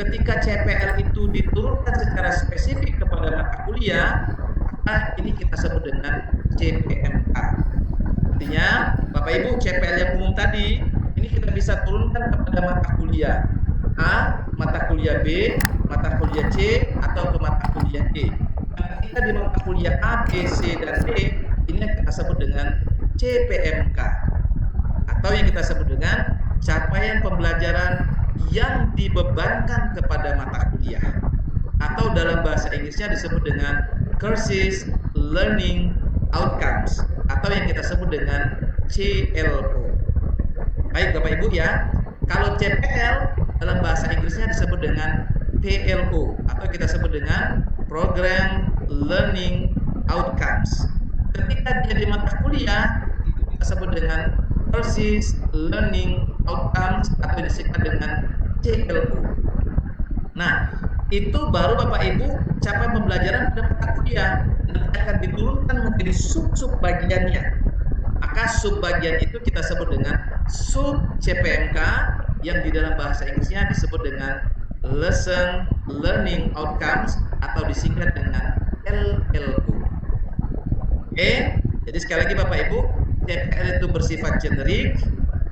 ketika CPL itu diturunkan secara spesifik kepada mata kuliah, maka ini kita sebut dengan CPMK. Artinya, Bapak Ibu, CPL yang umum tadi, ini kita bisa turunkan kepada mata kuliah A, mata kuliah B, mata kuliah C, atau ke mata kuliah D. Nah, ketika di mata kuliah A, B, C, dan D, ini yang kita sebut dengan CPMK. Atau yang kita sebut dengan capaian pembelajaran yang dibebankan kepada mata kuliah. Atau dalam bahasa Inggrisnya disebut dengan Courses Learning Outcomes, atau yang kita sebut dengan CLO. Baik Bapak Ibu ya, kalau CPL dalam bahasa Inggrisnya disebut dengan PLO, atau kita sebut dengan Program Learning Outcomes. Ketika dia di mata kuliah, itu kita sebut dengan Courses Learning Outcomes, atau disingkat dengan CLO. Nah, itu baru Bapak Ibu capaian pembelajaran pada mata kuliah. Nanti akan diturunkan menjadi sub-sub bagiannya. Maka sub bagian itu kita sebut dengan sub CPMK, yang di dalam bahasa Inggrisnya disebut dengan Lesson Learning Outcomes, atau disingkat dengan LLO. Oke, jadi sekali lagi Bapak Ibu, CPL itu bersifat generik,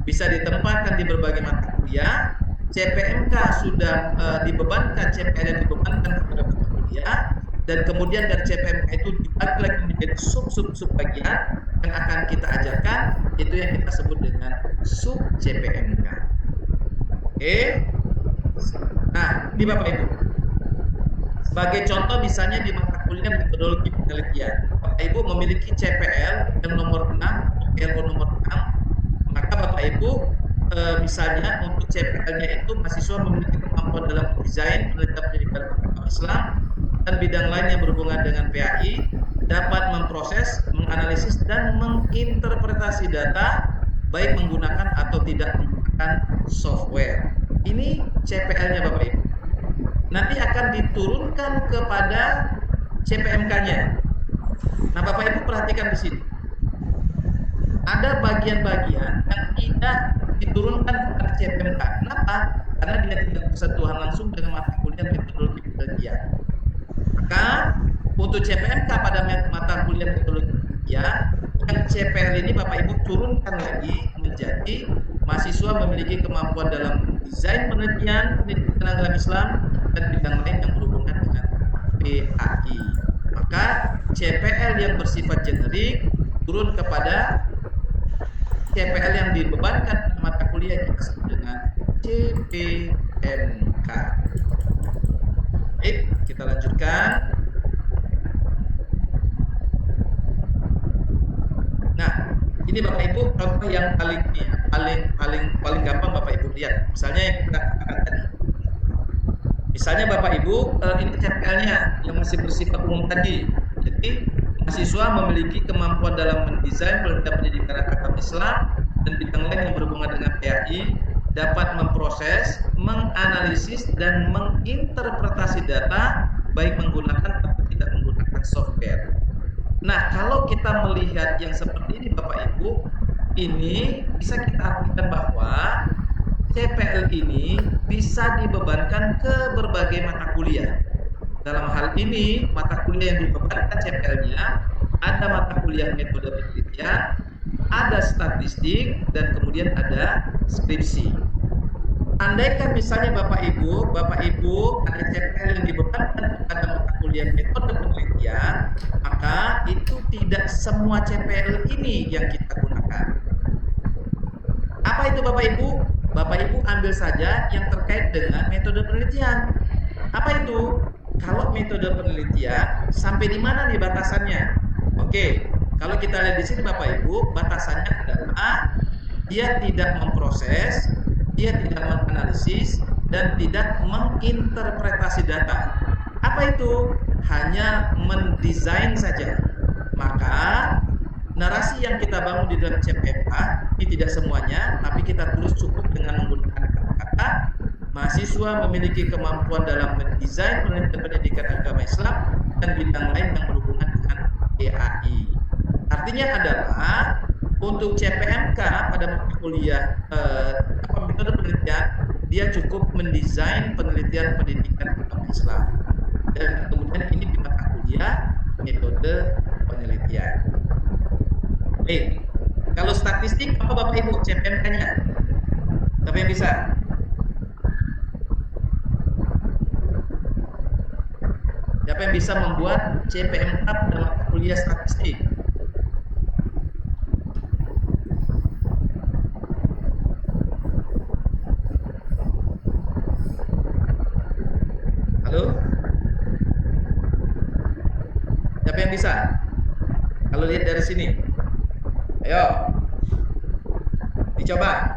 bisa ditempatkan di berbagai mata kuliah. CPMK sudah dibebankan, CPL yang dibebankan kepada mata kuliah, dan kemudian dari CPMK itu dibagi lagi menjadi sub bagian yang akan kita ajarkan, itu yang kita sebut dengan sub CPMK. Oke. Nah, ini Bapak Ibu, sebagai contoh misalnya di mata kuliah metodologi penelitian, Bapak Ibu memiliki CPL yang nomor 6, PLO nomor 6, maka Bapak Ibu misalnya untuk CPL-nya itu mahasiswa memiliki kemampuan dalam desain penelitian pendidikan agama Islam dan bidang lain yang berhubungan dengan PAI, dapat memproses, menganalisis, dan menginterpretasi data baik menggunakan atau tidak menggunakan software. Ini CPL-nya Bapak Ibu. Nanti akan diturunkan kepada CPMK-nya. Nah, Bapak Ibu perhatikan di sini. Ada bagian-bagian yang tidak diturunkan kepada CPMK. Kenapa? Karena dia tidak bersentuhan langsung dengan mata kuliah metodologi penelitian. Maka untuk CPMK pada mata kuliah metodologi penelitian, yang CPL ini Bapak Ibu turunkan lagi menjadi mahasiswa memiliki kemampuan dalam desain penelitian agama Islam dan bidang lain yang berhubungan dengan PAI. Maka CPL yang bersifat generik turun kepada CPL yang dibebankan mata kuliah kita sebut dengan CPMK. Baik, kita lanjutkan. Nah, ini Bapak Ibu contoh yang paling gampang Bapak Ibu lihat. Misalnya yang kita katakan tadi. Misalnya Bapak Ibu, ini CPL-nya yang masih bersifat umum tadi. Jadi mahasiswa memiliki kemampuan dalam mendesain pendidikan agama Islam dan bidang lain yang berhubungan dengan PAI, dapat memproses, menganalisis, dan menginterpretasi data baik menggunakan atau tidak menggunakan software. Nah, kalau kita melihat yang seperti ini Bapak Ibu, ini bisa kita artikan bahwa CPL ini bisa dibebankan ke berbagai mata kuliah. Dalam hal ini, mata kuliah yang dibebankan CPL-nya ada mata kuliah metode penelitian, ada statistik, dan kemudian ada skripsi. Andaikan misalnya Bapak Ibu ada CPL yang dibebankan kepada mata kuliah metode penelitian, maka itu tidak semua CPL ini yang kita gunakan. Apa itu Bapak Ibu? Bapak Ibu ambil saja yang terkait dengan metode penelitian. Apa itu? Kalau metode penelitian sampai di mana nih batasannya? Oke, kalau kita lihat di sini Bapak Ibu, batasannya adalah dia tidak memproses, dia tidak menganalisis, dan tidak menginterpretasi data. Apa itu? Hanya mendesain saja. Maka narasi yang kita bangun di dalam CPMK ini tidak semuanya, tapi kita tulis cukup dengan menggunakan kata-kata mahasiswa memiliki kemampuan dalam mendesain pendidikan agama Islam dan bidang lain yang berhubungan dengan PAI. Artinya adalah untuk CPMK pada mata kuliah metode penelitian dia cukup mendesain penelitian pendidikan agama Islam. Dan kemudian ini di mata kuliah metode penelitian. Baik, kalau statistik apa Bapak Ibu CPMK-nya? Siapa yang bisa? Siapa yang bisa membuat CPMK pada mata kuliah statistik? Halo? Siapa yang bisa? Kalau lihat dari sini. Ayo. Dicoba.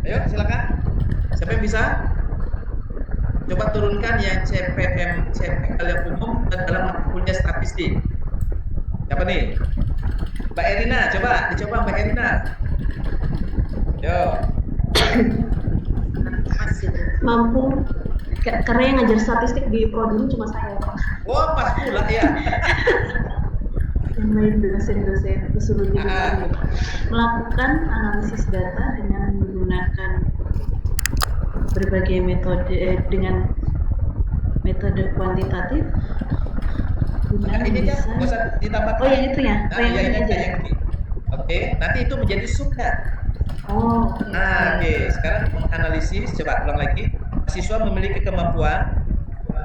Ayo silakan. Siapa yang bisa? Coba turunkan yang CPL yang umum dan dalam mata kuliah statistik. Siapa nih? Mbak Erina, dicoba Mbak Erina. Yo. Mampu, karena yang ngajar statistik di prodi ini cuma saya, Pak. Oh, pas pula ya. Yang lain dosen-dosen disuruh melakukan analisis data dengan menggunakan berbagai metode dengan metode kuantitatif. Ini aja, nggak usah ditambah. Oh, yang itu ya? Nah, yang ini aja. Oke, nanti itu menjadi subnya. Oh, okay. Nah, oke. Sekarang menganalisis, coba ulang lagi. Siswa memiliki kemampuan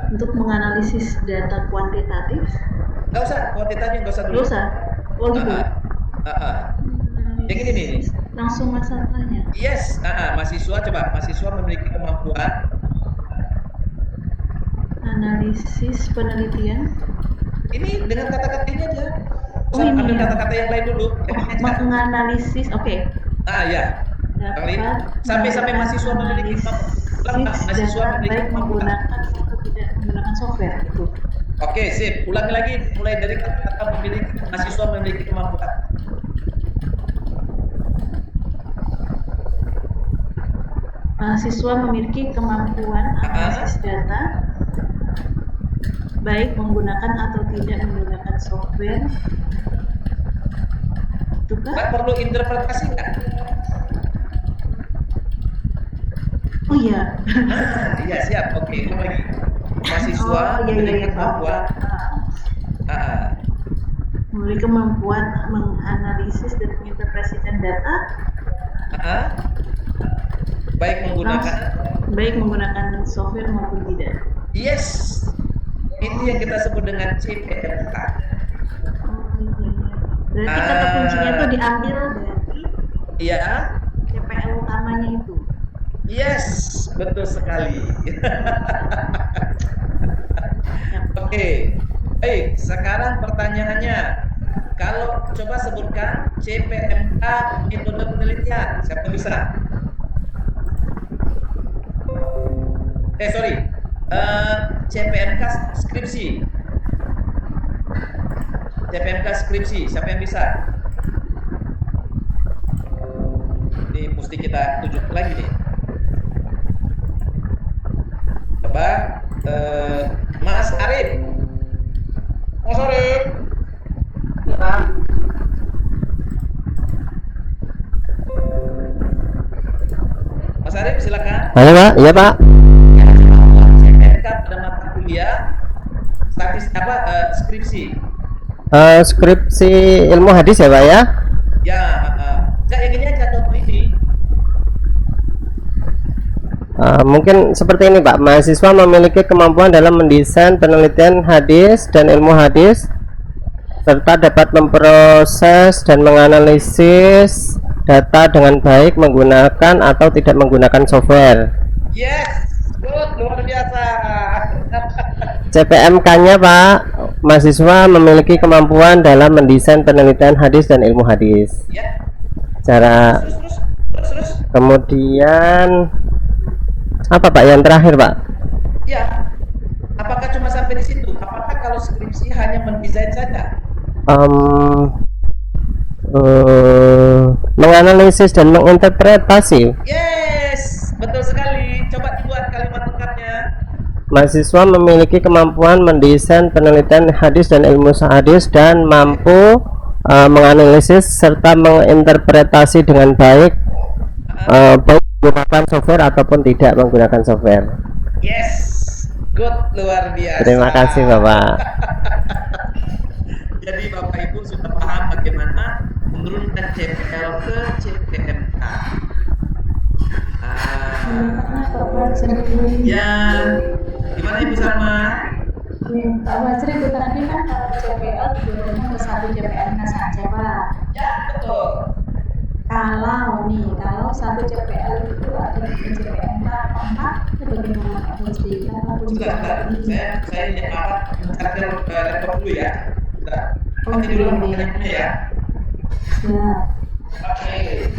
untuk menganalisis data kuantitatif. Nggak usah, kuantitatifnya nggak usah dulu. Nggak usah. Oh gitu. Yang ini nih. Langsung masalahnya. Yes, mahasiswa memiliki kemampuan analisis penelitian. Ini dengan kata-kata ini aja. Oh, ini ambil ya. kata-kata yang lain dulu. Menganalisis, oke. Ya. Sampai mahasiswa memiliki kemampuan. Mahasiswa memiliki kemampuan. Menggunakan atau tidak menggunakan software itu. Oke, sip. Ulangi lagi mulai dari kata-kata mahasiswa memiliki kemampuan. Mahasiswa memiliki kemampuan analisis data, baik menggunakan atau tidak menggunakan software. Itu kan? Perlu interpretasi nggak? Oh iya. Iya siap. Oke, ulang lagi. Mahasiswa memiliki kemampuan. Memiliki kemampuan menganalisis dan menginterpretasikan data. Baik menggunakan software maupun tidak. Yes, itu yang kita sebut dengan CPMK. Berarti kata kuncinya itu diambil dari CPL utamanya itu. Yes, betul sekali. Oke, baik. Sekarang pertanyaannya, kalau coba sebutkan CPMK metode penelitian, siapa bisa? CPMK skripsi. CPMK skripsi, siapa yang bisa? Ini mesti kita tunjuk lagi nih. Coba Mas Arif. Mas Arif. Ya. Mas Arif silakan. Halo Pak, iya Pak. Pada mata kuliah skripsi. Skripsi ilmu hadis ya Pak ya? Ya, enggak yang ini aja contoh ini. Mungkin seperti ini Pak. Mahasiswa memiliki kemampuan dalam mendesain penelitian hadis dan ilmu hadis, serta dapat memproses dan menganalisis data dengan baik menggunakan atau tidak menggunakan software. Yes, good, luar biasa. CPMK-nya Pak mahasiswa memiliki kemampuan dalam mendesain penelitian hadis dan ilmu hadis. Ya. Cara Terus. kemudian apa Pak yang terakhir Pak? Ya. Apakah cuma sampai di situ? Apakah kalau skripsi hanya mendesain saja? Menganalisis dan menginterpretasi. Yes, betul sekali. Coba dibuat kalimat lengkapnya. Mahasiswa memiliki kemampuan mendesain penelitian hadis dan ilmu hadis dan mampu menganalisis serta menginterpretasi dengan baik baik menggunakan software ataupun tidak menggunakan software. Yes, good, luar biasa. Terima kasih Bapak. Jadi Bapak Ibu sudah paham bagaimana menurunkan CPL ke CPMK. Ya, gimana Ibu Salma? Pak Basri itu tadi kan kalau CPL diturunkan ke satu CPMK saja Pak. Ya, betul. Kalau satu CPL itu ada di CPMK apa itu bagaimana Pak Basri? Sebentar. Saya ini mencari laptop dulu ya. Sebentar. Nanti dulu pertanyaannya ya. Ya. Oke.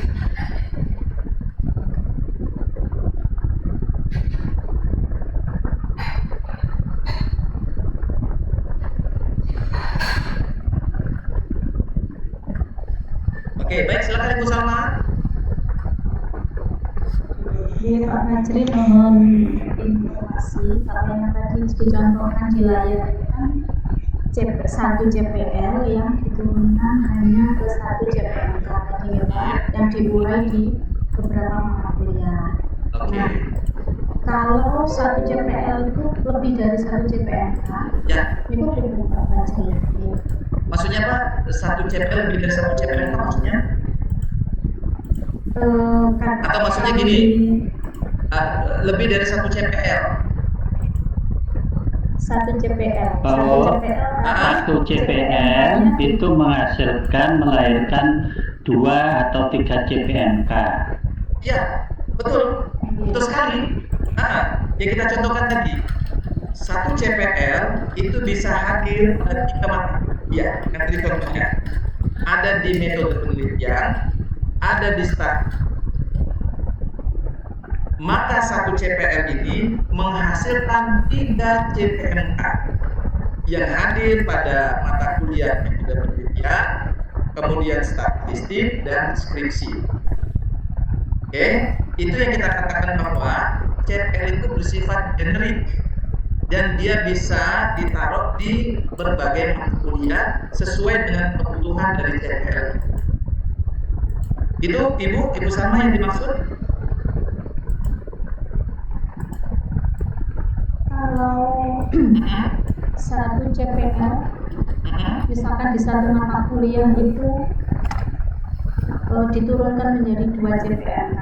Oke, baik, silakan Ibu Salma. Iya Pak Basri, mohon informasi kalau yang tadi dicontohkan di layar itu kan satu CPL yang diturunkan hanya ke satu CPMK tadi ya Pak, yang diurai di beberapa mata kuliah. Oke. Nah, kalau satu CPL itu lebih dari satu CPMK, Ya, itu bagaimana Pak Basri? maksudnya Pak, satu CPL lebih dari satu CPL apa maksudnya? Atau maksudnya gini, lebih dari satu CPL. Satu CPL. Satu CPL itu melahirkan 2 atau 3 CPMK. Ya, betul sekali. Yang kita contohkan tadi, satu CPL itu bisa hadir pada 3 mata kuliah. Yang tadi contohnya ada di metode penelitian, ada di statistik. Maka satu CPL ini menghasilkan 3 CPMK yang hadir pada mata kuliah metode penelitian, kemudian statistik dan skripsi. Oke, itu yang kita katakan bahwa CPL itu bersifat generik dan dia bisa ditaruh di berbagai mata kuliah sesuai dengan kebutuhan dari CPL. Itu Ibu Salma yang dimaksud? Kalau satu CPL misalkan di satu mata kuliah itu diturunkan menjadi 2 CPMK.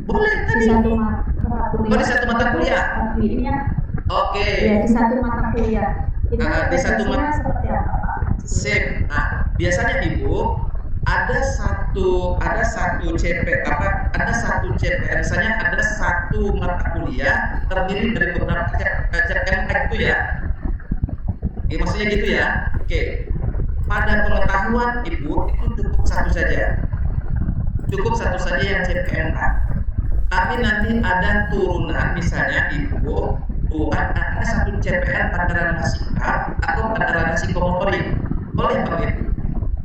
Boleh Di tadi. satu mata kuliah. Oh, di satu mata kuliah. Oke. Ya, di satu mata kuliah. Itu Di satu mata seperti apa Pak? sip. Nah, biasanya Ibu ada satu CPL, misalnya ada satu mata kuliah terdiri dari beberapa CPMK itu ya. Oke, maksudnya gitu ya. Oke. Pada pengetahuan Ibu itu cukup satu saja yang CPMK. Tapi nanti ada turunan, misalnya Ibu buat ada satu CPL pada ranah sikap atau pada ranah psikomotorik. Boleh begitu.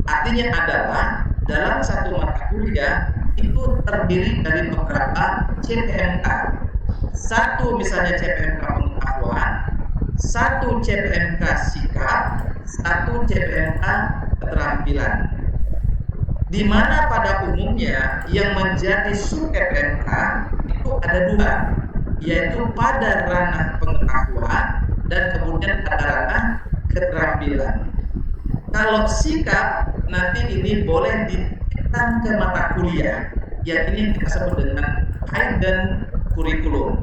Artinya adalah dalam satu mata kuliah itu terdiri dari beberapa CPMK. Satu misalnya CPMK pengetahuan, satu CPMK sikap, satu CPMK keterampilan. Di mana pada umumnya yang menjadi sub CPMK itu ada 2, yaitu pada ranah pengetahuan dan kemudian pada ranah keterampilan. Kalau sikap nanti ini boleh dititipkan ke mata kuliah, yang ini kita sebut dengan hidden kurikulum.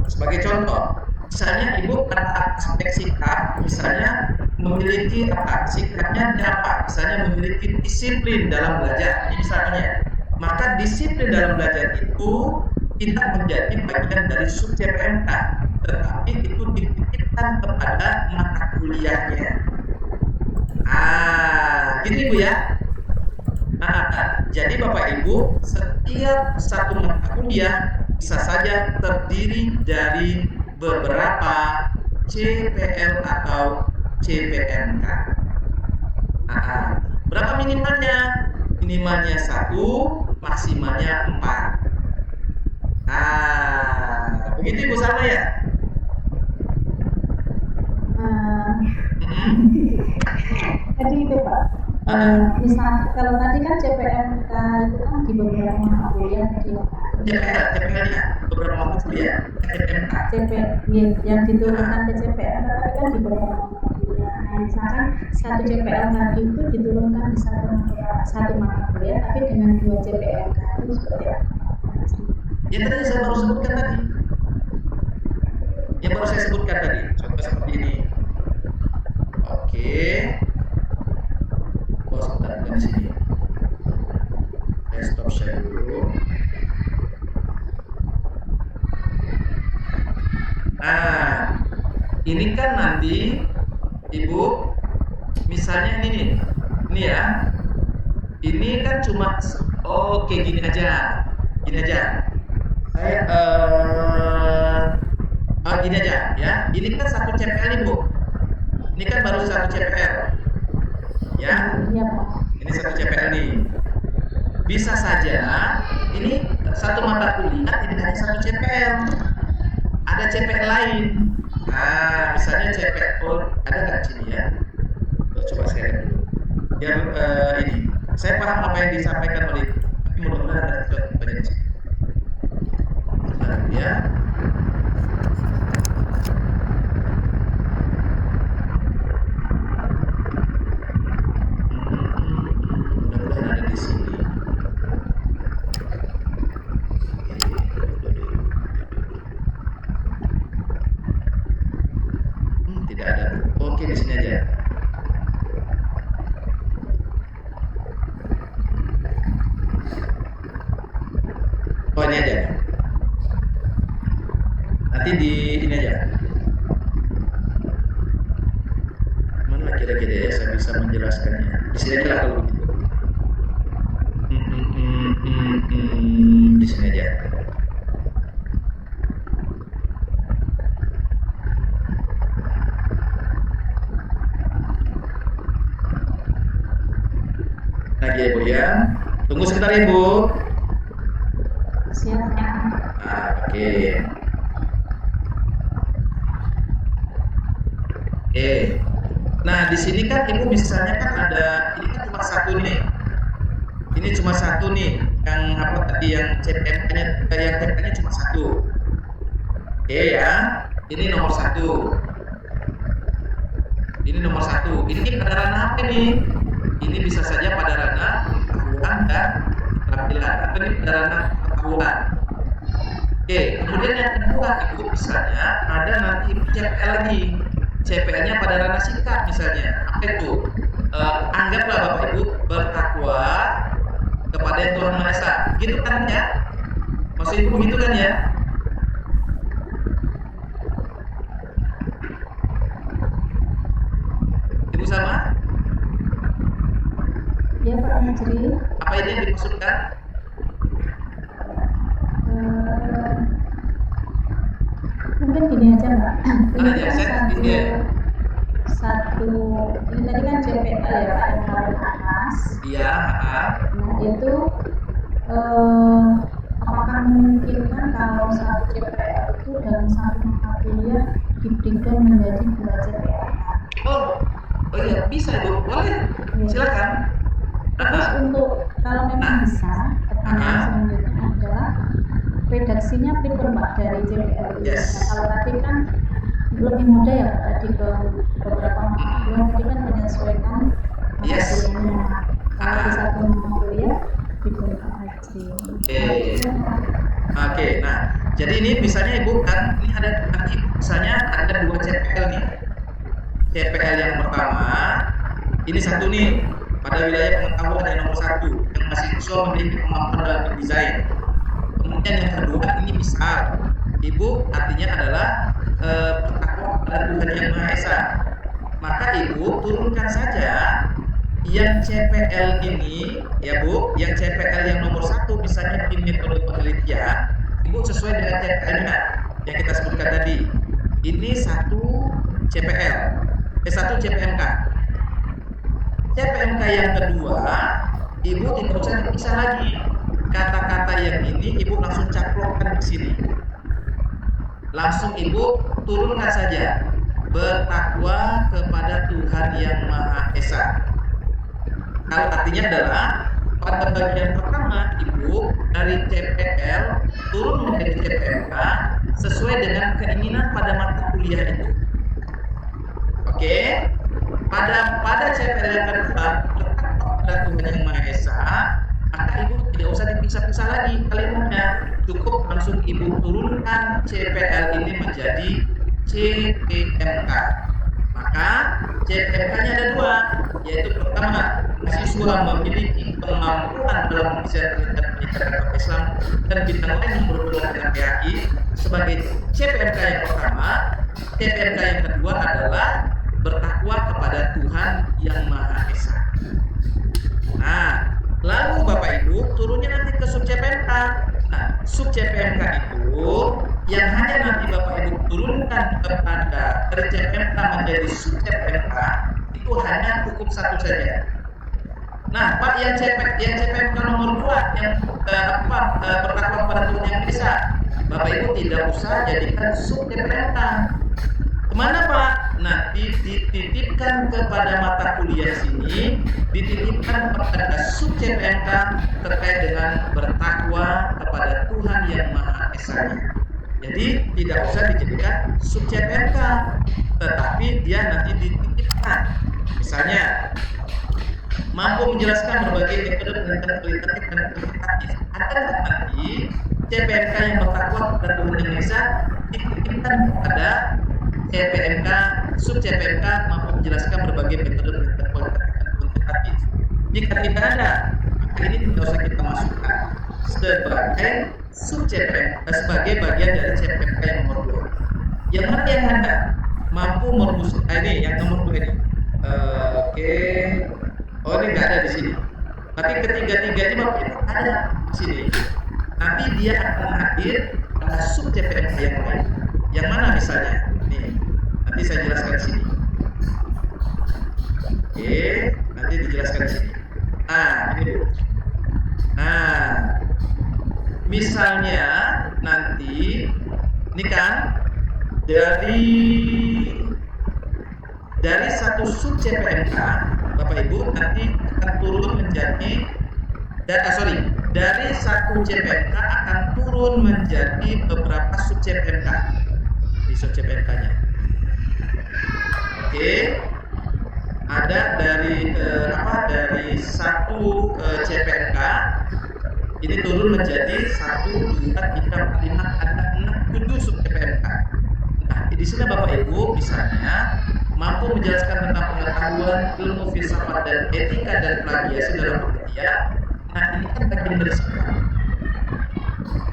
Sebagai contoh, misalnya Ibu pada aspek sikap, misalnya memiliki sikapnya apa? Misalnya memiliki disiplin dalam belajar, misalnya. Maka disiplin dalam belajar itu tidak menjadi bagian dari sub CPMK, tetapi itu dititipkan berkaitan kepada mata kuliahnya. Gitu Ibu ya. Jadi Bapak Ibu, setiap satu mata kuliah bisa saja terdiri dari beberapa CPL atau CPNK. Berapa minimalnya? Minimalnya 1, maksimalnya 4. Begitu Ibu sama ya? Jadi itu Pak, misal kalau tadi kan CPNK itu kan di beberapa mata kuliah tadi ya Pak. CPL-nya beberapa mata kuliah CPNK. Yang diturunkan ke CPL tapi kan di beberapa mata kuliah. Nah, misalkan satu CPL tadi itu diturunkan di satu mata kuliah tapi dengan 2 CPNK itu seperti apa? Yang tadi saya baru sebutkan tadi. Contoh seperti ini. Oke. Sebentar di sini. Saya stop share dulu. Ini kan nanti Ibu, misalnya ini ya. Ini kan cuma gini aja. Saya gini aja ya. Ini kan satu CPL Ibu. Ini kan baru satu CPL. Ya. Ini satu CPL nih. Bisa saja ini satu mata kuliah tidak hanya satu CPL. Ada CPL lain. Misalnya CPL ada nggak sini ya? Coba saya lihat dulu. Biar ini saya paham apa yang disampaikan oleh, tapi mudah-mudahan ada contohnya di sini. Ya. Mudah-mudahan ada di sini. Tidak ada. Oke, di sini aja. Ini aja. Nanti di ini aja. Mana kira-kira ya saya bisa menjelaskannya? Di sini aja lah kalau begitu. Di sini aja. Lagi ya Bu ya. Tunggu sebentar ya Bu. Siap ya. Oke. Nah di sini kan Ibu misalnya kan ada, ini kan cuma satu nih. Ini cuma satu nih, yang apa tadi yang CPM-nya cuma satu. Ya, ini nomor satu. Ini nomor satu. Ini pada ranah apa nih? Ini bisa saja pada ranah pengetahuan dan keterampilan. Atau ini pada ranah pengetahuan. Kemudian yang kedua Ibu misalnya ada nanti CPL lagi. CPL-nya pada ranah sikap misalnya. Apa itu? Anggaplah Bapak Ibu bertakwa kepada yang Tuhan Maha Esa. Gitu kan ya? Maksud Ibu begitu kan ya? Ibu sama? Ya Pak Majri. Apa ini yang dimaksudkan? Mungkin gini aja Mbak. Ini satu ini tadi kan CPL ya Pak yang paling atas. Iya. Nah itu apakah memungkinkan kalau satu CPL itu dalam satu mata kuliah diberikan menjadi 2 CPL? Oh iya bisa Ibu, boleh. Silakan. Terus untuk kalau memang bisa, pertanyaan selanjutnya adalah redaksinya prepare Pak dari CPL. Yes. Nah, kalau tadi kan lebih mudah ya Pak, tadi ke beberapa mata kuliah tadi kan menyesuaikan mata kuliahnya. Kalau di satu mata kuliah dibuat aja. Oke. Nah jadi ini misalnya Ibu kan ini ada nanti misalnya ada 2 CPL nih. CPL yang pertama ini satu nih pada wilayah pengetahuan yang nomor 1 yang mahasiswa memiliki kemampuan dalam berdesain. Kemudian yang kedua ini misal Ibu artinya adalah bertakwa kepada Tuhan Yang Maha Esa. Maka Ibu turunkan saja yang CPL ini, ya Bu, yang CPL yang nomor 1 misalnya di metode penelitian, Ibu sesuai dengan CPL-nya yang kita sebutkan tadi. Ini 1 CPL, 1 CPMK. CPMK yang kedua, Ibu tidak usah dipisah lagi. Kata-kata yang ini Ibu langsung caplokkan di sini. Langsung Ibu turunkan saja. Bertakwa kepada Tuhan Yang Maha Esa. Kalau artinya adalah pada bagian pertama Ibu dari CPL turun menjadi CPMK sesuai dengan keinginan pada mata kuliah itu. Oke. Pada CPL yang kedua bertakwa kepada Tuhan Yang Maha Esa, maka Ibu tidak usah dipisah-pisah lagi kalimatnya. Cukup langsung Ibu turunkan CPL ini menjadi CPMK. Maka CPMK-nya ada 2, yaitu pertama, mahasiswa memiliki kemampuan dalam mendesain pendidikan agama Islam dan bidang lain yang berhubungan dengan PAI sebagai CPMK yang pertama. CPMK yang kedua adalah bertakwa kepada Tuhan Yang Maha Esa. Nah, lalu Bapak Ibu turunnya nanti ke sub CPMK. Nah, sub CPMK itu yang hanya nanti Bapak Ibu turunkan kepada dari CPMK menjadi sub CPMK itu hanya cukup 1 saja. Nah, Pak, yang CPMK nomor 2 yang bertakwa kepada Tuhan Yang Maha Esa, Bapak Ibu tidak usah jadikan sub CPMK. Kemana Pak? Nanti dititipkan kepada mata kuliah sini, dititipkan kepada sub CPMK terkait dengan bertakwa kepada Tuhan Yang Maha Esa. Jadi tidak usah dijadikan sub CPMK, tetapi dia nanti dititipkan. Misalnya, mampu menjelaskan berbagai metode penelitian kualitatif dan kuantitatif. Ada nanti CPMK yang bertakwa kepada Tuhan Yang Maha Esa dititipkan kepada CPMK, sub CPMK mampu menjelaskan berbagai metode penelitian kualitatif dan kuantitatif. Jika tidak ada, maka ini tidak usah kita masukkan sebagai sub CPMK, sebagai bagian dari CPMK yang nomor 2. Yang mana yang ada mampu merumuskan ini yang nomor 2 ini. Oke. Oh, ini nggak ada di sini. Tapi ketiga-tiganya Bapak Ibu ada di sini. Nanti dia akan hadir pada sub CPMK yang lain. Yang mana misalnya? Nih, nanti saya jelaskan di sini. Oke, nanti dijelaskan di sini. Nah, ini dulu. Nah, misalnya nanti ini kan dari 1 sub CPMK Bapak Ibu nanti akan turun menjadi dari 1 CPMK akan turun menjadi beberapa sub CPMK di sub CPMK-nya. Oke. Ada dari 1 CPMK ini turun menjadi 1, 2, 3, 4, 5, ada 6, 7 sub CPMK. Nah, di sini Bapak Ibu misalnya mampu menjelaskan tentang pengetahuan, ilmu filsafat dan etika dan plagiasi dalam penelitian. Nah, ini kan bagian dari sikap.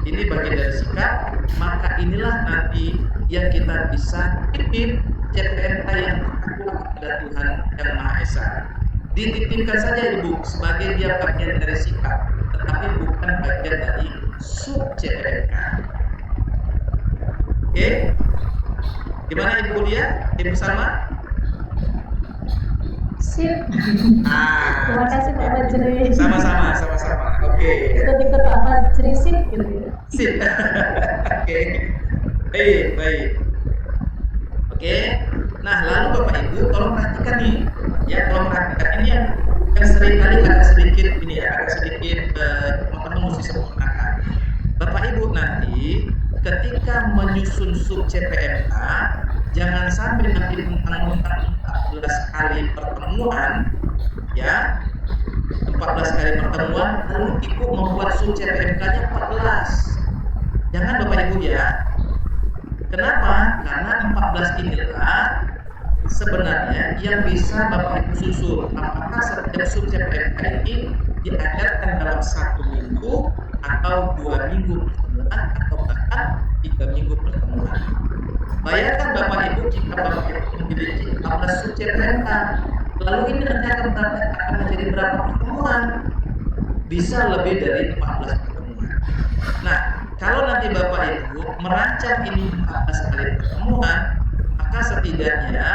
Ini bagian dari sikap, maka inilah nanti yang kita bisa titip CPMK yang bertakwa kepada Tuhan Yang Maha Esa. Dititipkan saja Ibu sebagai dia bagian dari sikap, tetapi bukan bagian dari sub CPMK. Oke? Gimana Ibu lihat? Ibu Salma? Sip. Terima kasih Pak Fajri. Sama-sama. Oke. Ikut Pak Fajri sip gitu. Sip. Oke. Baik. Oke. Nah, lalu Bapak Ibu tolong perhatikan nih. Ya, tolong perhatikan ini yang sering kali agak sedikit teman-teman mesti sempurnakan. Bapak Ibu nanti ketika menyusun sub CPMK, jangan sampai nanti mentang-mentang 14 kali pertemuan, ya, 14 kali pertemuan, lalu Ibu membuat sub CPMK-nya 14. Jangan Bapak Ibu ya. Kenapa? Karena 14 inilah sebenarnya yang bisa Bapak Ibu susun apakah setiap sub CPMK ini diajarkan dalam 1 minggu atau 2 minggu pertemuan atau bahkan 3 minggu pertemuan. Bayangkan Bapak Ibu jika Bapak Ibu memiliki 14 sub CPMK, lalu ini nanti akan menjadi berapa pertemuan? Bisa lebih dari 14 pertemuan. Nah, kalau nanti Bapak Ibu merancang ini 14 kali pertemuan, maka setidaknya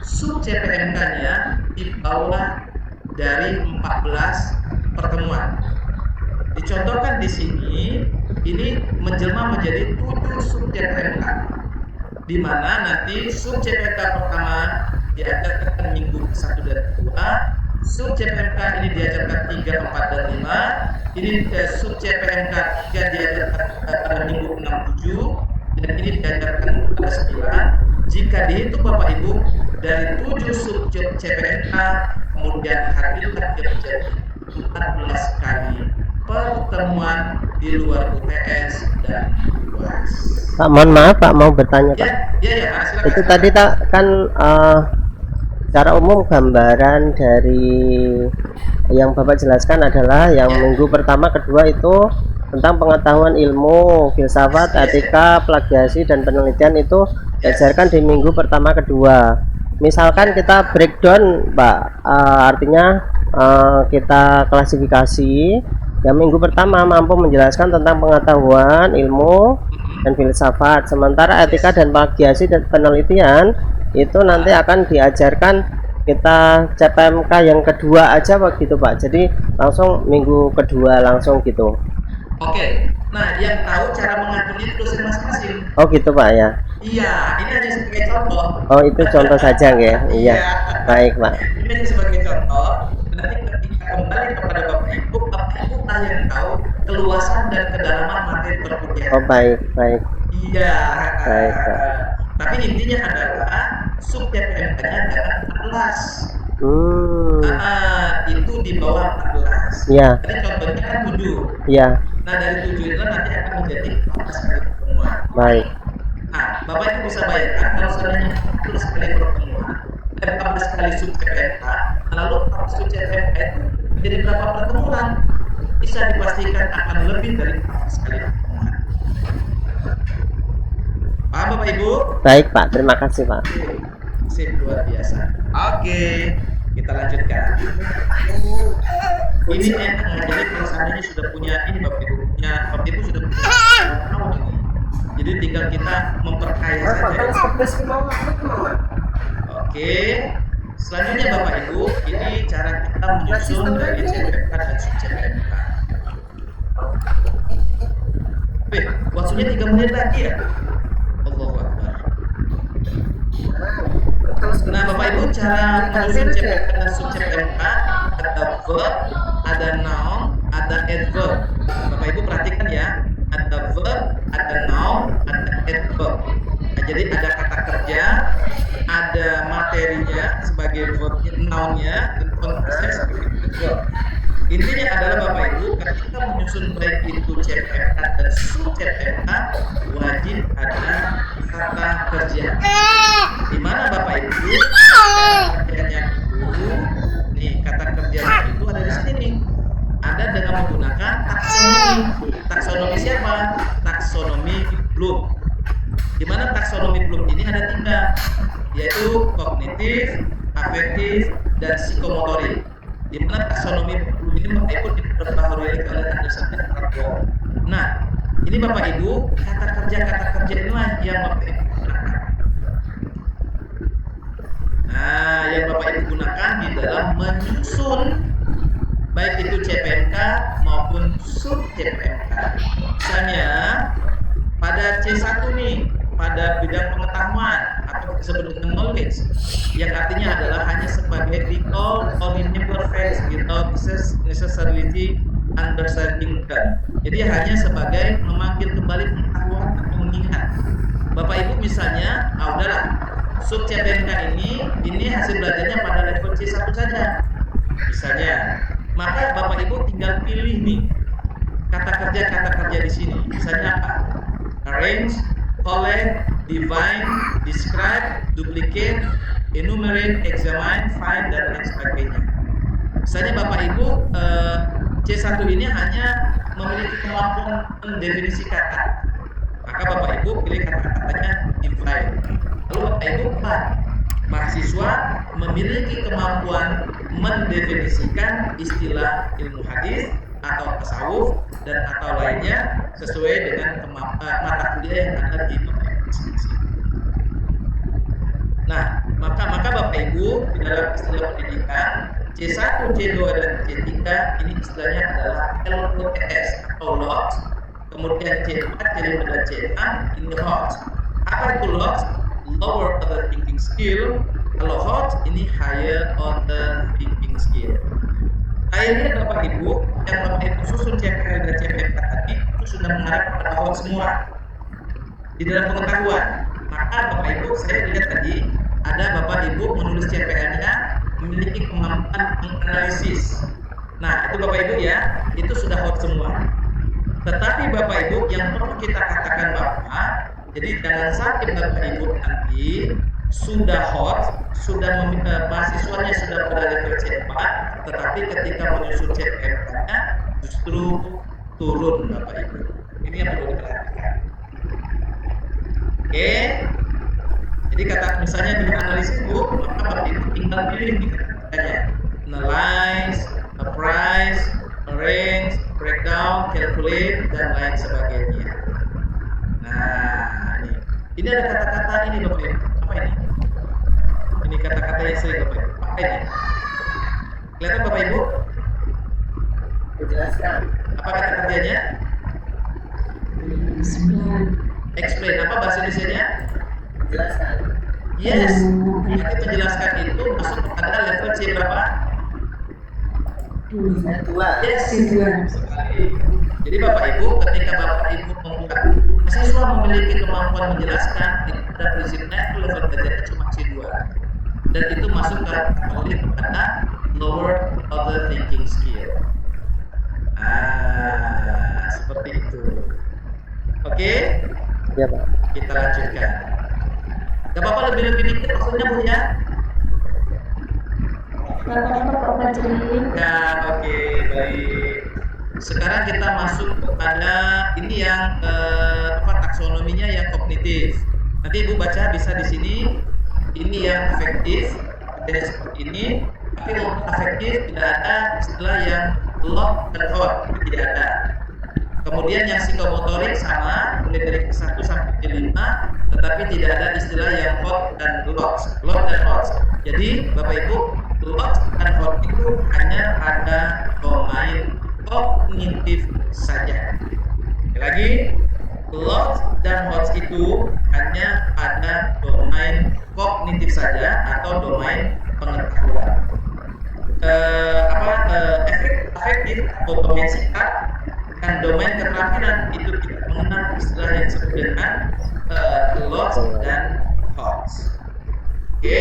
sub CPMK-nya di bawah dari 14 pertemuan. Dicontohkan di sini, ini menjelma menjadi 7 sub CPMK, di mana nanti sub CPMK pertama diajarkan minggu 1 dan 2, sub CPMK ini diajarkan 3, 4, dan 5, ini sub CPMK 3 diajarkan pada minggu 6, 7, dan ini diajarkan pada 9. Jika dihitung Bapak Ibu dari 7 sub CPMK, kemudian hadirlah dia menjadi 14 kali pertemuan di luar UTS dan UAS. Pak, mohon maaf Pak, mau bertanya Pak. Ya, silakan. Itu tadi kan secara umum gambaran dari yang Bapak jelaskan adalah yang minggu pertama, kedua itu tentang pengetahuan ilmu, filsafat, etika, plagiasi, dan penelitian itu diajarkan di minggu pertama, kedua. Misalkan kita breakdown Pak, artinya kita klasifikasi. Yang minggu pertama mampu menjelaskan tentang pengetahuan ilmu dan filsafat, sementara etika dan plagiasi dan penelitian itu nanti akan diajarkan kita CPMK yang kedua aja begitu Pak. Jadi langsung minggu kedua langsung gitu. Oke, nah yang tahu cara mengaturnya itu dosen masing-masing. Oh gitu Pak ya. Iya, ini hanya sebagai contoh. Oh itu contoh saja ya. Iya. Baik Pak. Ini hanya sebagai contoh. Nanti ketika kembali kepada Bapak Ibu lah yang tahu keluasan dan kedalaman materi perkuliahan. Oh baik. Iya. Baik Pak. Tapi intinya adalah sub CPMK-nya jangan 14. Itu di bawah 14. Iya. Tadi contohnya kan 7. Iya. Nah dari 7 itu nanti akan menjadi 14 kali pertemuan. Baik. Nah, Bapak Ibu bisa bayangkan kalau seandainya 14 kali pertemuan dan 14 kali sub CPMK, lalu 14 sub CPMK itu menjadi berapa pertemuan? Bisa dipastikan akan lebih dari 14 kali pertemuan. Paham Bapak Ibu? Baik Pak, terima kasih Pak. Sip, luar biasa. Oke, kita lanjutkan. Ini enak, jadi kalau seandainya sudah punya ini Bapak Ibu sudah punya pengetahuan ini. Jadi tinggal kita memperkaya saja. Oke. Selanjutnya Bapak Ibu, ini cara kita menyusun dari CPMK dan sub CPMK. Waktunya 3 menit lagi ya? Allahu Akbar. Nah Bapak Ibu, cara menyusun CPMK dan sub CPMK ada verb, ada noun, ada adverb. Bapak Ibu perhatikan ya, ada verb, ada noun, ada adverb. Nah, jadi ada kata kerja, ada materinya sebagai verbnya, nounnya, dan konteksnya sebagai adverb. Intinya adalah Bapak Ibu, ketika menyusun baik itu CPMK dan sub CPMK, wajib ada kata kerja. Di mana Bapak Ibu kata kerjanya itu, nih kata kerjanya itu ada di sini nih. Ada dengan menggunakan taksonomi. Taksonomi siapa? Taksonomi Bloom. Di mana taksonomi Bloom ini ada 3, yaitu kognitif, afektif, dan psikomotorik. Di mana taksonomi Bloom ini Bapak Ibu diperbaharui oleh Anderson dan Hartwell. Nah, ini Bapak Ibu kata kerja inilah yang Bapak Ibu gunakan. Nah, yang Bapak Ibu gunakan di dalam menyusun baik itu CPMK maupun sub CPMK. Misalnya pada C1 nih, pada bidang pengetahuan atau disebut dengan knowledge, yang artinya adalah hanya sebagai recall or remember facts without necessarily understanding them. Jadi hanya sebagai memanggil kembali pengetahuan atau mengingat. Bapak Ibu misalnya, udahlah, sub CPMK ini hasil belajarnya pada level C1 saja. Misalnya, maka Bapak Ibu tinggal pilih nih kata kerja di sini. Misalnya apa? Arrange, collect, divine, describe, duplicate, enumerate, examine, find, dan lain sebagainya. Misalnya Bapak Ibu C1 ini hanya memiliki kemampuan mendefinisikan kata, maka Bapak Ibu pilih kata-katanya define. Lalu Bapak Ibu mahasiswa memiliki kemampuan mendefinisikan istilah ilmu hadis atau tasawuf dan atau lainnya sesuai dengan mata kuliah yang ada di Bapak Ibu masing-masing. Nah, maka Bapak Ibu di dalam istilah pendidikan C1, C2 dan C3 ini istilahnya adalah LOTS atau LOT. Kemudian C4, C5 dan C6 ini HOT. Apa itu LOT? Lower Order Thinking Skill. Kalau HOT ini Higher Order Thinking Skill. Akhirnya Bapak Ibu yang Bapak Ibu susun CPL dan CPMK tadi itu sudah mengarah kepada HOT semua di dalam pengetahuan. Maka Bapak Ibu saya lihat tadi ada Bapak Ibu menulis CPL-nya memiliki kemampuan menganalisis. Nah, itu Bapak Ibu ya, itu sudah HOT semua. Tetapi Bapak Ibu yang perlu kita katakan bahwa jadi jangan sampai Bapak Ibu nanti sudah HOT, sudah mahasiswanya sudah pada level C4, tetapi ketika menyusun CPMK-nya justru turun Bapak Ibu. Ini yang perlu diperhatikan. Oke. Jadi kata misalnya di analisis Bu, maka Bapak Ibu tinggal pilih nih katanya. Analyze, appraise, arrange, breakdown, calculate, dan lain sebagainya. Nah, ini ada kata-kata ini Bapak Ibu. Apa ini? Ini kata-kata yang sering Bapak Ibu. Apa ini? Kelihatan Bapak Ibu? Menjelaskan. Apa kata kerjanya? Explain. Apa bahasa Indonesianya? Menjelaskan. Yes. Berarti menjelaskan itu masuk kepada level C berapa? C2. Yes. Sekali. Jadi Bapak Ibu, ketika Bapak Ibu membuka mahasiswa memiliki kemampuan menjelaskan, itu pada prinsipnya itu level belajarnya cuma C2. Dan itu masuk kategori kepada lower order thinking skill. Seperti itu. Oke? Ya Pak. Kita lanjutkan. Gak apa-apa lebih-lebih dikit maksudnya Bu ya? Bapak Majrin. Ya, oke, baik. Sekarang kita masuk kepada ini yang taksonominya yang kognitif. Nanti Ibu baca bisa di sini. Ini yang afektif, seperti ini. Tapi untuk afektif tidak ada istilah yang lock dan hot, tidak ada. Kemudian yang psikomotorik sama, mulai dari ke-1 sampai ke-5, tetapi tidak ada istilah yang hot dan lock dan hot. Jadi Bapak Ibu, lock dan hot itu hanya ada domain kognitif saja. Sekali lagi, lock dan hot itu hanya ada domain kognitif saja atau domain pengetahuan. Afektif atau domain sikap dan domain keterampilan itu kita mengenal istilah yang disebut dengan lot dan hot. Oke,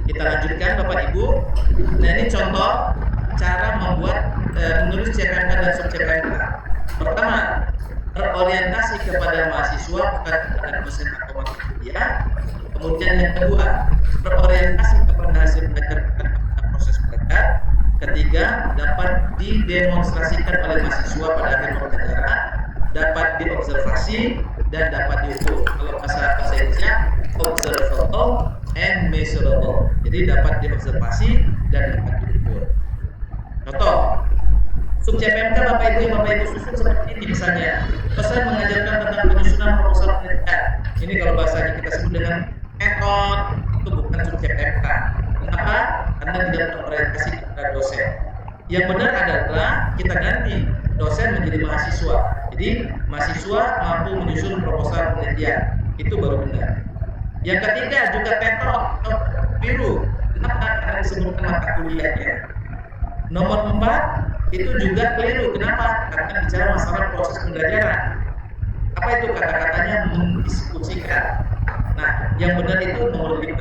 kita lanjutkan Bapak Ibu. Nah ini contoh cara membuat menulis CPMK dan sub CPMK. Pertama, berorientasi kepada mahasiswa bukan kepada dosen atau mata kuliah. Kemudian yang kedua, berorientasi kepada hasil belajar bukan kepada proses belajar. Ketiga, dapat didemonstrasikan oleh mahasiswa pada akhir pembelajaran, dapat diobservasi dan dapat diukur. Kalau bahasa Indonesia, observable and measurable. Jadi dapat diobservasi dan dapat diukur. Contoh, sub CPMK Bapak Ibu yang Bapak Ibu susun seperti ini misalnya. Pesan mengajarkan tentang penyusunan proposal penelitian. Ini kalau bahasanya kita sebut dengan metode, itu bukan sub CPMK. Kenapa? Karena tidak berorientasi kepada dosen. Yang benar adalah kita ganti dosen menjadi mahasiswa. Jadi mahasiswa mampu menyusun proposal penelitian. Itu baru benar. Yang ketiga juga metode biru. Kenapa? Karena disebutkan mata kuliahnya. Nomor 4 itu juga keliru. Kenapa? Karena bicara masalah proses pembelajaran. Apa itu kata-katanya mendiskusikan. Nah, yang benar itu nomor 5.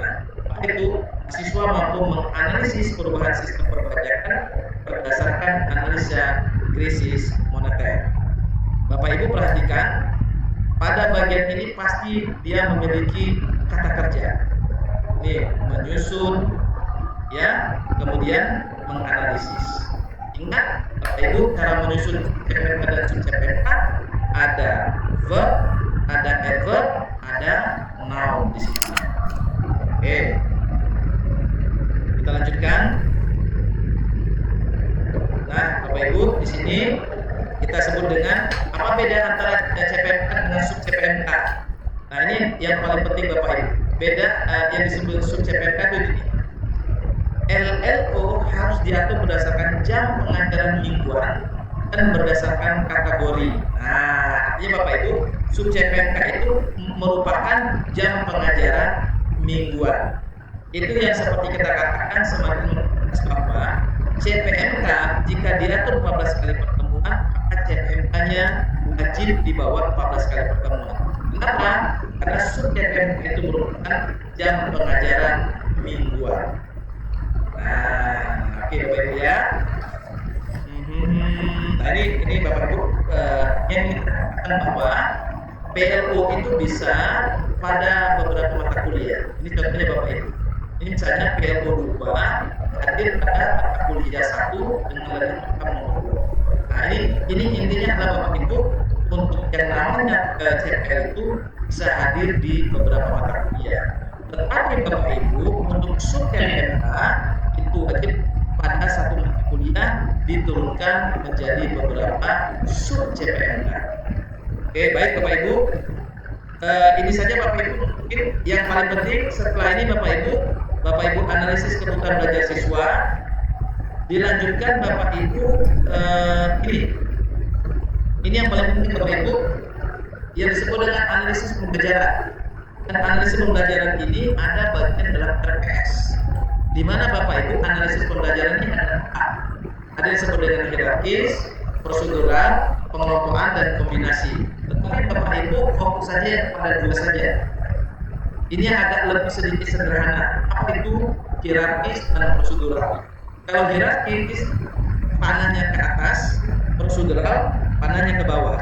Itu siswa mampu menganalisis perubahan sistem perpajakan berdasarkan analisa krisis moneter. Bapak Ibu perhatikan, pada bagian ini pasti dia memiliki kata kerja. Nih, menyusun, ya, kemudian menganalisis. Ingat, Bapak Ibu, cara menyusun CPMK dan sub CPMK ada verb, ada adverb, ada noun di sini. Oke, kita lanjutkan. Nah, Bapak Ibu, di sini kita sebut dengan apa beda antara CPMK dengan sub CPMK. Nah, ini yang paling penting Bapak Ibu. Beda yang disebut sub CPMK itu ini. LLO harus diatur berdasarkan jam pengajaran mingguan dan berdasarkan kategori. Nah, artinya Bapak Ibu, sub CPMK itu merupakan jam pengajaran mingguan. Itu yang seperti kita katakan semakin menegas bahwa CPMK jika diatur 14 kali pertemuan, maka CPMK-nya wajib di bawah 14 kali pertemuan. Kenapa? Karena sub CPMK itu merupakan jam pengajaran mingguan. Nah, oke Bapak Ibu ya. Nah, ini Bapak Ibu yang dikatakan bahwa PLO itu bisa pada beberapa mata kuliah. Ini contohnya Bapak Ibu. Ini misalnya PLO 2 hadir pada mata kuliah 1 dengan nilai nomor 2. Nah, ini intinya adalah Bapak Ibu, untuk yang namanya CPL itu bisa hadir di beberapa mata kuliah. Tetapi Bapak Ibu, untuk sub CPMK itu wajib pada satu mata kuliah diturunkan menjadi beberapa sub CPMK. Oke, baik Bapak Ibu. Ini saja Bapak Ibu mungkin yang paling penting. Setelah ini Bapak Ibu analisis kebutuhan belajar siswa. Dilanjutkan Bapak Ibu ini yang paling penting Bapak Ibu, yang disebut dengan analisis pembelajaran. Dan analisis pembelajaran ini ada bagian dalam RPS, di mana Bapak Ibu analisis pembelajaran ini ada 4. Ada yang disebut dengan hierarkis, prosedural, pengelompokan, dan kombinasi. Tetapi Bapak Ibu fokus saja pada 2 saja. Ini agak lebih sedikit sederhana. Apa itu hierarkis dan prosedural? Kalau hierarkis panahnya ke atas, prosedural panahnya ke bawah.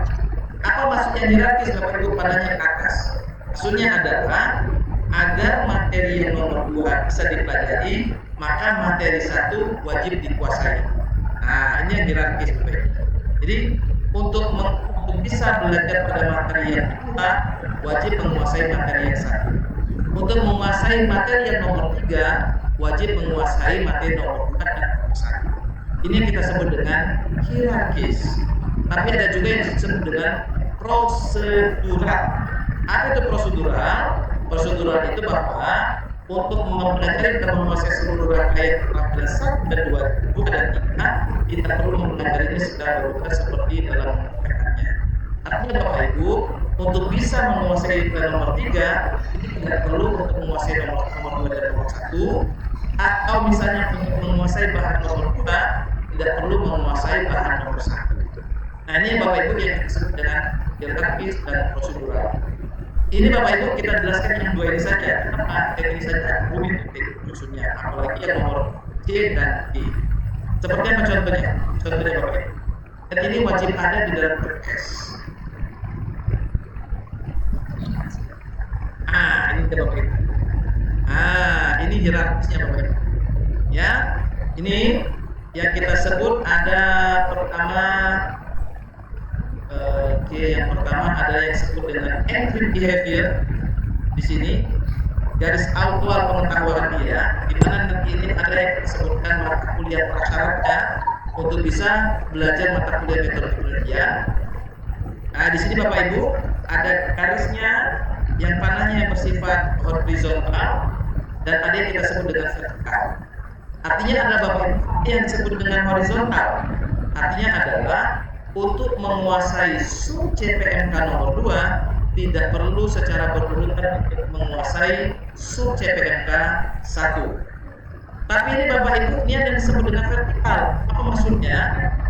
Apa maksudnya hierarkis Bapak Ibu panahnya ke atas? Maksudnya adalah agar materi yang nomor 2 bisa dipelajari, maka materi 1 wajib dikuasai. Nah, ini yang hierarkis Bapak Ibu. Jadi untuk bisa belajar pada materi yang kedua, wajib menguasai materi yang 1. Untuk menguasai materi yang nomor 3, wajib menguasai materi nomor 4 dan nomor 1. Ini yang kita sebut dengan hierarkis. Tapi ada juga yang disebut dengan prosedural. Apa itu prosedural? Prosedural itu bahwa untuk mempelajari dan menguasai seluruh rangkaian pelajaran 1 dan 2 dan 3, kita perlu mempelajarinya secara berurutan seperti dalam PKN-nya. Artinya Bapak Ibu, untuk bisa menguasai nomor 3, ini tidak perlu untuk menguasai nomor 2 dan nomor 1, atau misalnya untuk menguasai bahan nomor 2, tidak perlu menguasai bahan nomor 1. Nah, ini Bapak Ibu yang disebut dengan hierarkis dan prosedural. Ini Bapak Ibu kita jelaskan yang 2 ini saja. Kenapa ini saja rumit maksudnya, apalagi yang nomor C dan D. Seperti apa contohnya? Contohnya Bapak Ibu. Dan ini wajib ada di dalam PPS. Ini Bapak Ibu. Ini hierarkisnya Bapak Ibu. Ya, ini yang kita sebut ada pertama. Yang pertama ada yang disebut dengan entry behavior. Di sini garis awal pengetahuan dia, di mana nanti ini ada yang disebutkan mata kuliah prasyaratnya untuk bisa belajar mata kuliah metodologi. Nah, di sini Bapak Ibu ada garisnya yang panahnya bersifat horizontal dan ada yang kita sebut dengan vertikal. Artinya adalah Bapak Ibu yang disebut dengan horizontal. Artinya adalah untuk menguasai sub CPMK nomor 2 tidak perlu secara berurutan untuk menguasai sub CPMK 1. Tapi ini Bapak Ibu, ini ada yang disebut dengan vertikal. Apa maksudnya?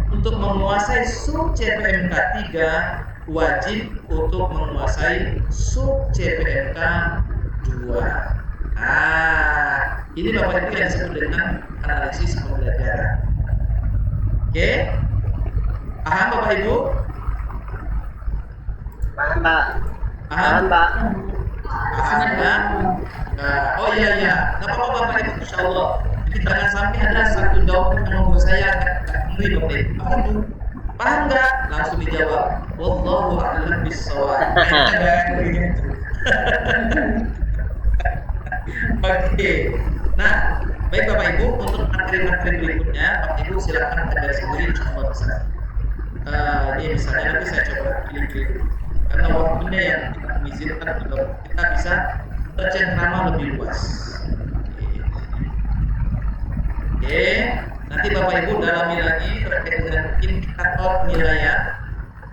Untuk menguasai sub CPMK 3 wajib untuk menguasai sub CPMK 2. Nah, ini Bapak Ibu yang disebut dengan analisis pembelajaran. Oke? Paham Bapak Ibu? Paham Pak. Paham? Pak. Paham ya? Nah, oh iya iya, nggak apa-apa Bapak Ibu, Insya Allah. Jadi jangan sampai ada satu jawaban yang membuat saya agak ngeri Bapak Ibu. Apa itu? Paham nggak? Langsung dijawab. Wallahu a'lam bishawab. Gitu. Oke. Nah, baik Bapak Ibu, untuk materi-materi berikutnya, Bapak Ibu silakan pelajari sendiri Insya Allah bisa. Ini misalnya nanti saya coba pilih-pilih karena waktunya yang kita mengizinkan kita bisa bercengkrama lebih luas. Oke, nanti Bapak Ibu dalami lagi terkait dengan indikator penilaian.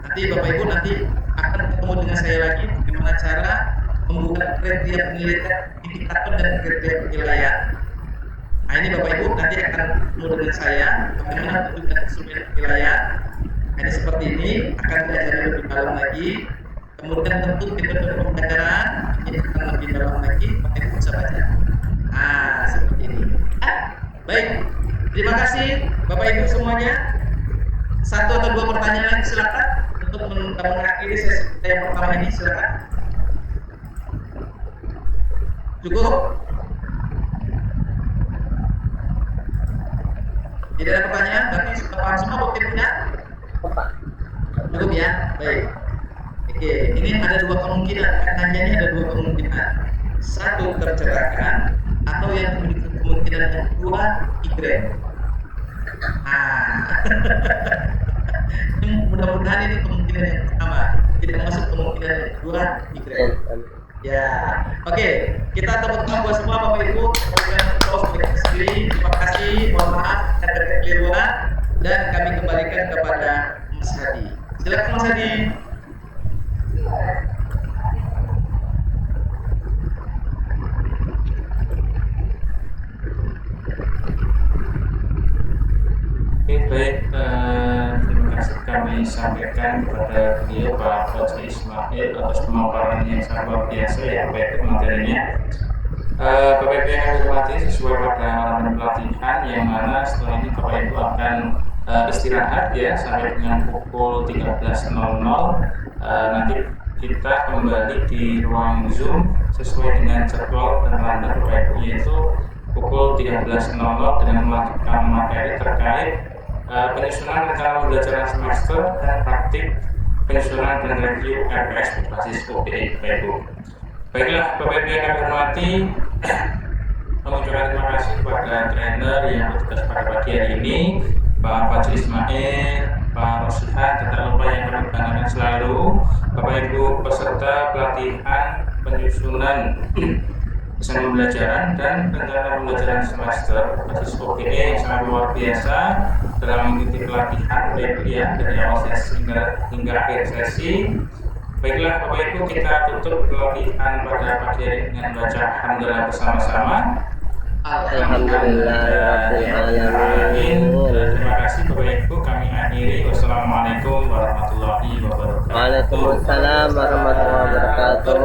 Nanti Bapak Ibu nanti akan ketemu dengan saya lagi bagaimana cara membuat kriteria penilaian, indikator dan kriteria penilaian. Nah ini Bapak Ibu nanti akan ketemu dengan saya bagaimana bentuknya instrumen penilaian. Nah, ini seperti ini akan belajar lebih dalam lagi. Kemudian tentu metode pembelajaran ini akan lebih dalam lagi. Bapak Ibu bisa baca. Nah seperti ini. Baik, terima kasih Bapak Ibu semuanya. Satu atau dua pertanyaan lagi silakan untuk mengakhiri sesi kita yang pertama ini, silakan. Cukup? Tidak ada pertanyaan, berarti sudah paham semua Bapak Ibunya? Cukup ya, baik. Oke, ini ada dua kemungkinan. Katanya ini ada dua kemungkinan. Satu tercerahkan, atau yang memiliki kemungkinan yang kedua Y. Mudah-mudahan ini kemungkinan yang pertama, tidak masuk kemungkinan yang kedua Y. Ya, oke. Kita tepuk tangan buat semua Bapak Ibu. Terima kasih. Mohon maaf ada kekeliruan dan kami kembalikan kepada Mas Hadi. Silakan Mas Hadi. Oke, baik, terima kasih kami sampaikan kepada beliau Pak Fajri Ismail atas pemaparan yang sangat luar biasa ya Bapak Ibu materinya. Bapak Ibu yang kami hormati, sesuai pada arahan pelatihan yang mana setelah ini Bapak Ibu akan istirahat ya sampai dengan pukul 13.00. Nanti kita kembali di ruang Zoom sesuai dengan jadwal dan random Bapak Ibu, yaitu pukul 13.00 dengan melanjutkan materi terkait penyusunan rencana pembelajaran semester dan praktik penyusunan dan review RPS berbasis OBE Bapak Ibu. Baiklah Bapak Ibu yang kami hormati, mengucapkan terima kasih kepada trainer yang bertugas pada pagi hari ini, Pak Fajri Ismail, Pak Roslihan, dan tak lupa yang kami banggakan selalu Bapak Ibu peserta pelatihan penyusunan desain pembelajaran dan rencana pembelajaran semester berbasis OBE yang sangat luar biasa dalam mengikuti pelatihan ya dari awal sesi hingga akhir sesi. Baiklah Bapak Ibu, kita tutup pelatihan pada pagi hari dengan baca alhamdulillah bersama-sama. Alhamdulillahirrahmanirrahim. Terima kasih Bapak Ibu, kami akhiri. Wassalamualaikum warahmatullahi wabarakatuh. Waalaikumsalam warahmatullahi wabarakatuh.